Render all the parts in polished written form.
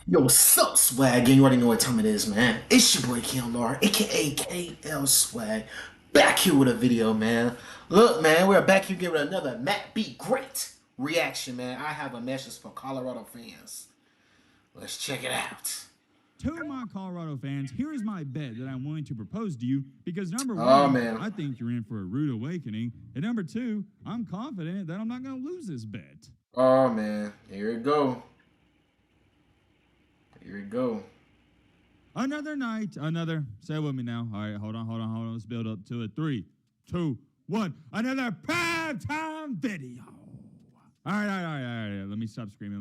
Yo, what's up, Swag? You already know what time it is, man. It's your boy Keon Lar, aka KL Swag, back here with a video, man. Look, man, we're back here giving another Matt Be Great reaction, man. I have a message for Colorado fans. Let's check it out. To my Colorado fans, here is my bet that I'm willing to propose to you because number Oh, one, man. I think you're in for a rude awakening, and number two, I'm confident that I'm not going to lose this bet. Oh, man. Here we go. Here we go. Another night, say it with me now. All right, hold on. Let's build up to it. 3, 2, 1. Another prime time video. All right. Let me stop screaming.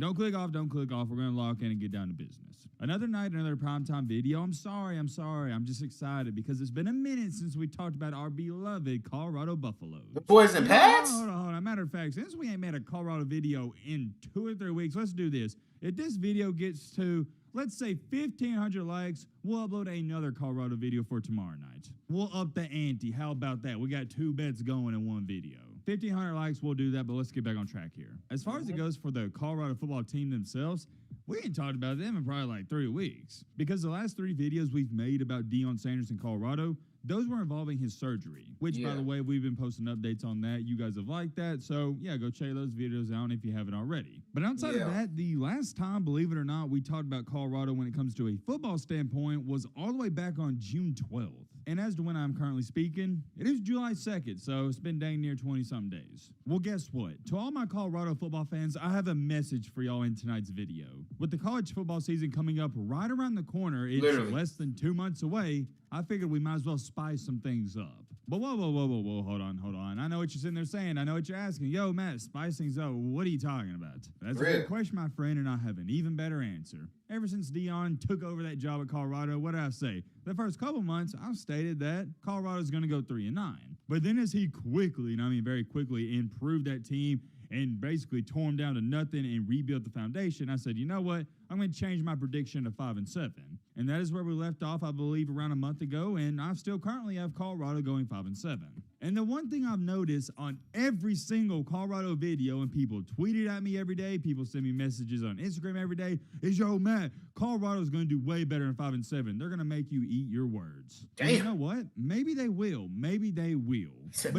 Don't click off. We're going to lock in and get down to business. Another night, another primetime video. I'm sorry. I'm just excited because it's been a minute since we talked about our beloved Colorado Buffaloes. The boys and Pats? Hold on. Matter of fact, since we ain't made a Colorado video in 2 or 3 weeks, let's do this. If this video gets to, let's say, 1,500 likes, we'll upload another Colorado video for tomorrow night. We'll up the ante. How about that? We got 2 bets going in 1 video. 1,500 likes, we'll do that, but let's get back on track here. As far as it goes for the Colorado football team themselves, we ain't talked about them in probably like 3 weeks. Because the last 3 videos we've made about DEION Sanders in Colorado, those were involving his surgery, which, by the way, we've been posting updates on that. You guys have liked that. So, yeah, go check those videos out if you haven't already. But outside of that, the last time, believe it or not, we talked about Colorado when it comes to a football standpoint was all the way back on June 12th. And as to when I'm currently speaking, it is July 2nd, so it's been dang near 20-some days. Well, guess what? To all my Colorado football fans, I have a message for y'all in tonight's video. With the college football season coming up right around the corner, it's less than 2 months away, I figured we might as well spice some things up. But whoa, hold on. I know what you're sitting there saying. I know what you're asking. Yo, Matt, spice things up. What are you talking about? That's a good question, my friend, and I have an even better answer. Ever since DEION took over that job at Colorado, what did I say? The first couple months, I've stated that Colorado's going to go 3-9. But then as he quickly, and I mean very quickly, improved that team and basically tore them down to nothing and rebuilt the foundation, I said, you know what? I'm going to change my prediction to 5-7. And that is where we left off, I believe, around a month ago, and I still currently have Colorado going 5-7. And the one thing I've noticed on every single Colorado video, and people tweet it at me every day, people send me messages on Instagram every day, is, yo, Matt, Colorado's going to do way better than 5-7. They're going to make you eat your words. And you know what? Maybe they will. But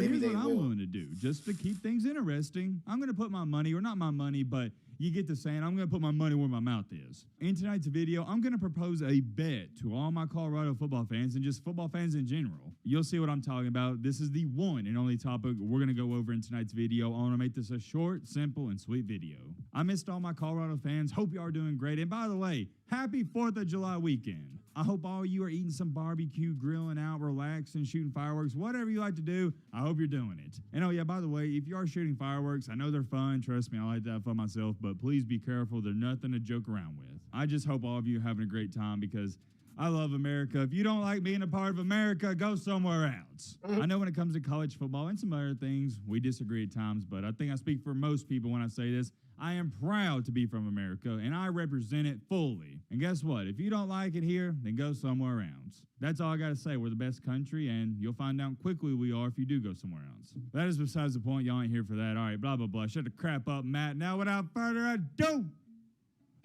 here's what I'm willing to do, just to keep things interesting. I'm going to put my money, or not my money, but you get the saying, I'm going to put my money where my mouth is. In tonight's video, I'm going to propose a bet to all my Colorado football fans and just football fans in general. You'll see what I'm talking about. This is the one and only topic we're going to go over in tonight's video. I want to make this a short, simple, and sweet video. I missed all my Colorado fans. Hope you are doing great. And by the way, happy 4th of July weekend. I hope all you are eating some barbecue, grilling out, relaxing, shooting fireworks, whatever you like to do. I hope you're doing it. And oh yeah, by the way, if you are shooting fireworks, I know they're fun. Trust me, I like to have fun myself, but please be careful. They're nothing to joke around with. I just hope all of you are having a great time because I love America. If you don't like being a part of America, go somewhere else. I know when it comes to college football and some other things, we disagree at times, but I think I speak for most people when I say this. I am proud to be from America, and I represent it fully. And guess what? If you don't like it here, then go somewhere else. That's all I got to say. We're the best country, and you'll find out quickly we are if you do go somewhere else. That is besides the point. Y'all ain't here for that. All right, blah, blah, blah. Shut the crap up, Matt. Now, without further ado,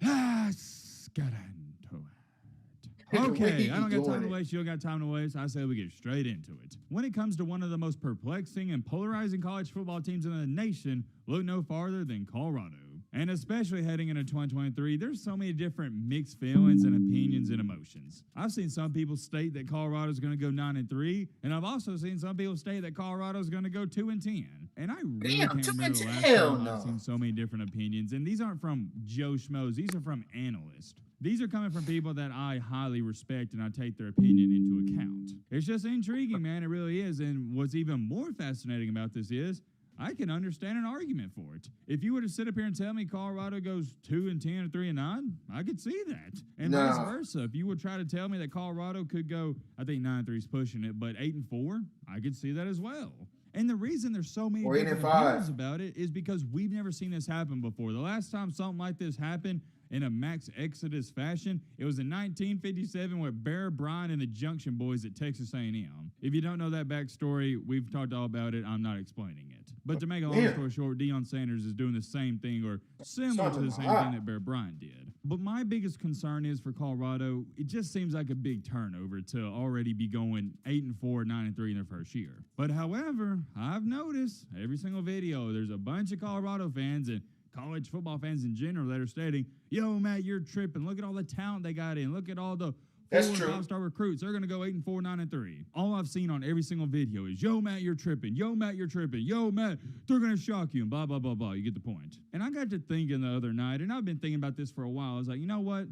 let's get into it. Okay, I don't got time to waste. You don't got time to waste. I say we get straight into it. When it comes to one of the most perplexing and polarizing college football teams in the nation, look no farther than Colorado. And especially heading into 2023, there's so many different mixed feelings and opinions and emotions. I've seen some people state that Colorado's going to go 9-3, and I've also seen some people state that Colorado's going to go 2-10. And I really can't remember the last time I've seen so many different opinions. And these aren't from Joe Schmoes. These are from analysts. These are coming from people that I highly respect, and I take their opinion into account. It's just intriguing, man. It really is. And what's even more fascinating about this is I can understand an argument for it. If you were to sit up here and tell me Colorado goes 2-10 or 3-9, I could see that. And vice versa. If you would try to tell me that Colorado could go, I think 9-3 is pushing it, but 8-4, I could see that as well. And the reason there's so many different opinions about it is because we've never seen this happen before. The last time something like this happened in a max exodus fashion, it was in 1957 with Bear Bryant and the Junction Boys at Texas A&M. If you don't know that backstory, we've talked all about it. I'm not explaining it. But to make a long story short, DEION Sanders is doing the same thing or similar to the same thing that Bear Bryant did. But my biggest concern is for Colorado, it just seems like a big turnover to already be going 8-4, 9-3 in their first year. But however, I've noticed every single video, there's a bunch of Colorado fans and college football fans in general that are stating, yo, Matt, you're tripping. Look at all the talent they got in. Look at all the That's 4 true. 5-star recruits. They're going to go 8-4, 9-3. All I've seen on every single video is, yo, Matt, you're tripping. Yo, Matt, you're tripping. Yo, Matt, they're going to shock you and blah, blah, blah, blah. You get the point. And I got to thinking the other night, and I've been thinking about this for a while. I was like, you know what?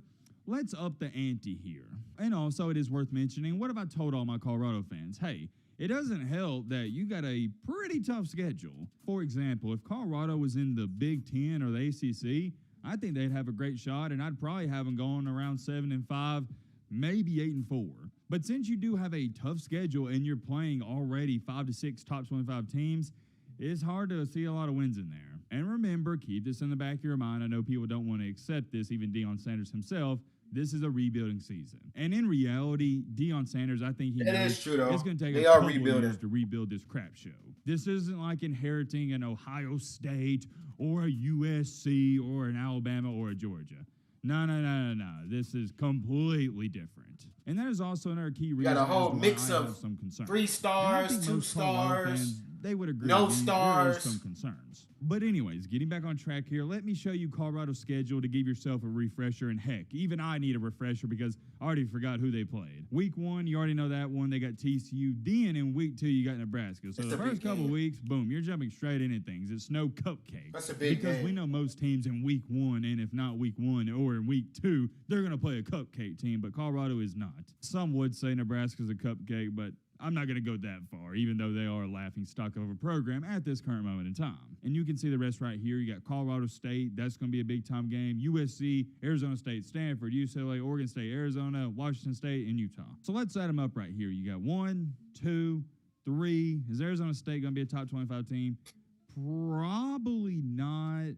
Let's up the ante here. And also, it is worth mentioning, what have I told all my Colorado fans? Hey, it doesn't help that you got a pretty tough schedule. For example, if Colorado was in the Big Ten or the ACC, I think they'd have a great shot, and I'd probably have them going around 7-5, maybe 8-4. But since you do have a tough schedule and you're playing already 5 to 6 top 25 teams, it's hard to see a lot of wins in there. And remember, keep this in the back of your mind. I know people don't want to accept this, even Deion Sanders himself. This is a rebuilding season. And in reality, Deion Sanders, I think he knows is true, though. it's going to take They a are couple rebuilding. years to rebuild this crap show. This isn't like inheriting an Ohio State or a USC or an Alabama or a Georgia. No. This is completely different. And that is also another key reason. got a whole as to why mix I have of some concerns. 3 And I stars, think 2 most Colorado stars, fans, they would agree. no with me. There stars. is some concerns. But anyways, getting back on track here, let me show you Colorado's schedule to give yourself a refresher. And heck, even I need a refresher because I already forgot who they played. Week 1, you already know that one. They got TCU. Then in week 2, you got Nebraska. So That's the a big first couple game. weeks, boom, you're jumping straight into things. It's no cupcake. That's a big Because game. we know most teams in week 1, and if not week 1 or in week 2, they're going to play a cupcake team, but Colorado is not. Some would say Nebraska's a cupcake, but I'm not going to go that far, even though they are a laughing stock of a program at this current moment in time. And you can see the rest right here. You got Colorado State. That's going to be a big-time game. USC, Arizona State, Stanford, UCLA, Oregon State, Arizona, Washington State, and Utah. So let's add them up right here. You got 1, 2, 3. Is Arizona State going to be a top 25 team? Probably not.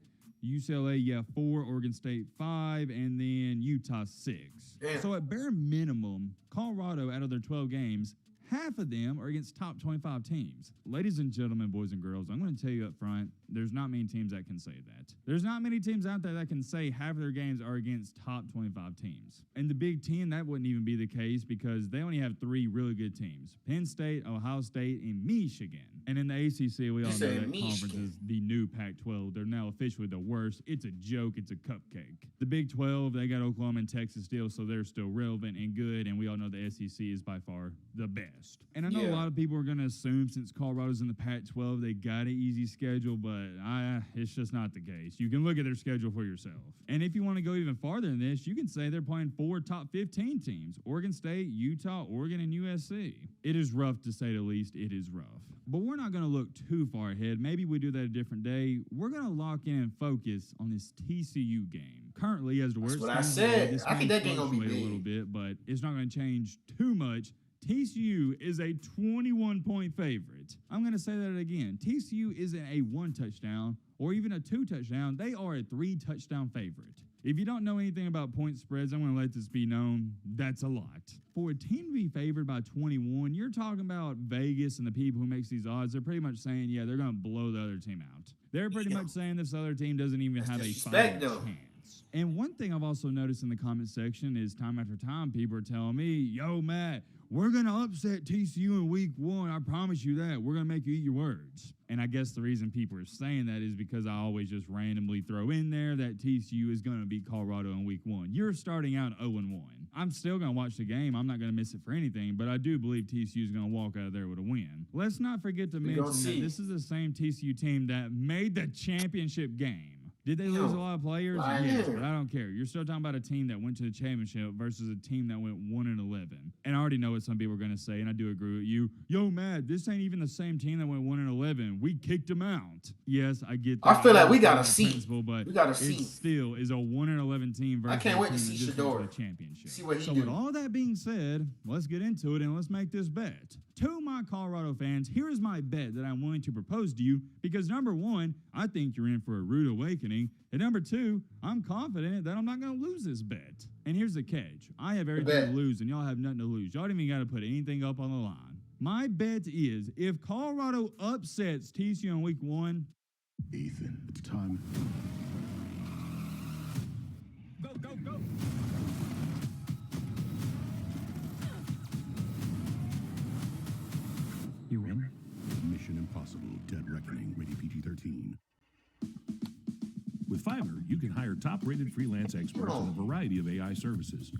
UCLA, yeah, 4, Oregon State 5, and then Utah 6. Damn. So at bare minimum, Colorado, out of their 12 games, half of them are against top 25 teams. Ladies and gentlemen, boys and girls, I'm going to tell you up front, there's not many teams that can say that. There's not many teams out there that can say half of their games are against top 25 teams. In the Big Ten, that wouldn't even be the case because they only have 3 really good teams. Penn State, Ohio State, and Michigan. And in the ACC, we all know that conference is the new Pac-12. They're now officially the worst. It's a joke. It's a cupcake. The Big 12, they got Oklahoma and Texas still, so they're still relevant and good, and we all know the SEC is by far the best. And I know a lot of people are going to assume since Colorado's in the Pac-12, they got an easy schedule, but it's just not the case. You can look at their schedule for yourself. And if you want to go even farther than this, you can say they're playing 4 top 15 teams: Oregon State, Utah, Oregon, and USC. It is rough, to say the least. It is rough. But we're not going to look too far ahead. Maybe we do that a different day. We're going to lock in and focus on this TCU game. Currently, as the worst, That's what I said. this I think that game gonna be fluctuate a big. little bit, but it's not going to change too much. TCU is a 21-point favorite. I'm going to say that again. TCU isn't a 1 touchdown or even a 2 touchdown. They are a 3 touchdown favorite. If you don't know anything about point spreads, I'm going to let this be known. That's a lot. For a team to be favored by 21, you're talking about Vegas and the people who makes these odds. They're pretty much saying, yeah, they're going to blow the other team out. They're pretty much saying this other team doesn't even have a disrespect, fighting though. chance. And one thing I've also noticed in the comment section is time after time, people are telling me, yo, Matt, we're going to upset TCU in week 1. I promise you that. We're going to make you eat your words. And I guess the reason people are saying that is because I always just randomly throw in there that TCU is going to beat Colorado in week 1. You're starting out 0-1. I'm still going to watch the game. I'm not going to miss it for anything, but I do believe TCU is going to walk out of there with a win. Let's not forget to mention that this is the same TCU team that made the championship game. Did they lose a lot of players? Yes, but I don't care. You're still talking about a team that went to the championship versus a team that went 1-11. And I already know what some people are going to say, and I do agree with you. Yo, Matt, this ain't even the same team that went 1-11. We kicked them out. Yes, I get that. I feel like we got a seat. seat. But We got a it seat. still is a 1-11 team versus I can't wait a to team see that just Shador. went to the championship. See what he So do. with all that being said, let's get into it and let's make this bet. To my Colorado fans, here is my bet that I'm willing to propose to you because number 1, I think you're in for a rude awakening. And number 2, I'm confident that I'm not going to lose this bet. And here's the catch. I have everything to lose and y'all have nothing to lose. Y'all don't even got to put anything up on the line. My bet is if Colorado upsets TCU in week 1, Ethan, it's time. go, go, go. possible dead reckoning, rated PG-13. With Fiverr, you can hire top-rated freelance experts on a variety of AI services.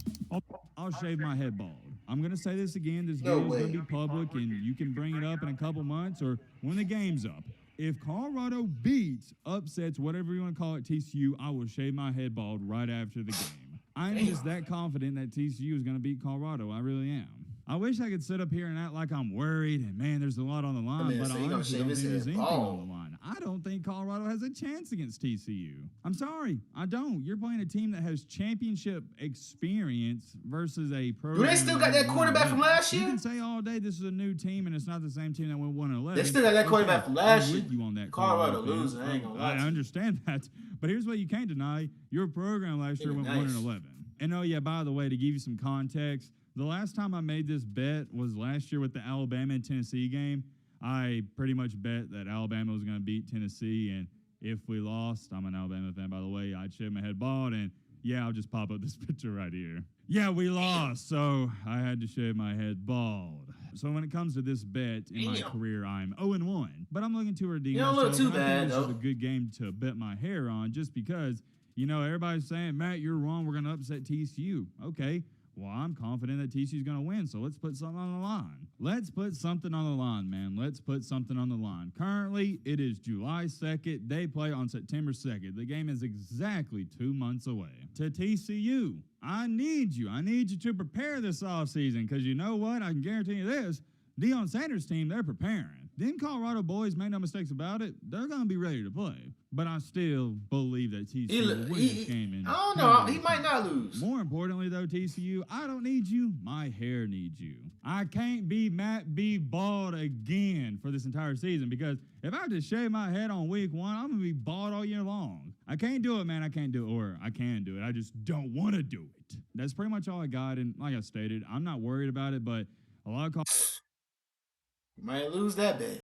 I'll shave my head bald. I'm going to say this again. This No video is way. going to be public, and you can bring it up in a couple months or when the game's up. If Colorado beats, upsets, whatever you want to call it, TCU, I will shave my head bald right after the game. I'm just that confident that TCU is going to beat Colorado. I really am. I wish I could sit up here and act like I'm worried and, man, there's a lot on the line, but I honestly don't think there's anything on the line. I don't think Colorado has a chance against TCU. I'm sorry, I don't. You're playing a team that has championship experience versus a program. Do they still got that quarterback from last year? You can say all day this is a new team and it's not the same team that went 1-11. They still got that quarterback from last year. I'm with you on that. Colorado losing, I ain't gonna lie. I understand that, but here's what you can't deny. Your program last year went 1-11. And oh yeah, by the way, to give you some context, the last time I made this bet was last year with the Alabama and Tennessee game. I pretty much bet that Alabama was going to beat Tennessee, and if we lost, I'm an Alabama fan, by the way, I'd shave my head bald, and yeah, I'll just pop up this picture right here. Yeah, we lost, so I had to shave my head bald. So when it comes to this bet in my career, I'm 0-1, but I'm looking to redeem myself. You don't look too bad, this though. is a good game to bet my hair on, just because, you know, everybody's saying, Matt, you're wrong, we're going to upset TCU. Okay. Well, I'm confident that TCU's going to win, so let's put something on the line. Let's put something on the line, man. Let's put something on the line. Currently, it is July 2nd. They play on September 2nd. The game is exactly 2 months away. To TCU, I need you. I need you to prepare this offseason because you know what? I can guarantee you this. Deion Sanders' team, they're preparing. Them Colorado boys, make no mistakes about it, they're going to be ready to play. But I still believe that TCU will win this game. I don't know. He might not lose. More importantly, though, TCU, I don't need you. My hair needs you. I can't be Matt B. bald again for this entire season because if I just shave my head on week 1, I'm going to be bald all year long. I can't do it, man. I can't do it. Or I can do it. I just don't want to do it. That's pretty much all I got. And like I stated, I'm not worried about it, but a lot of You might lose that bet.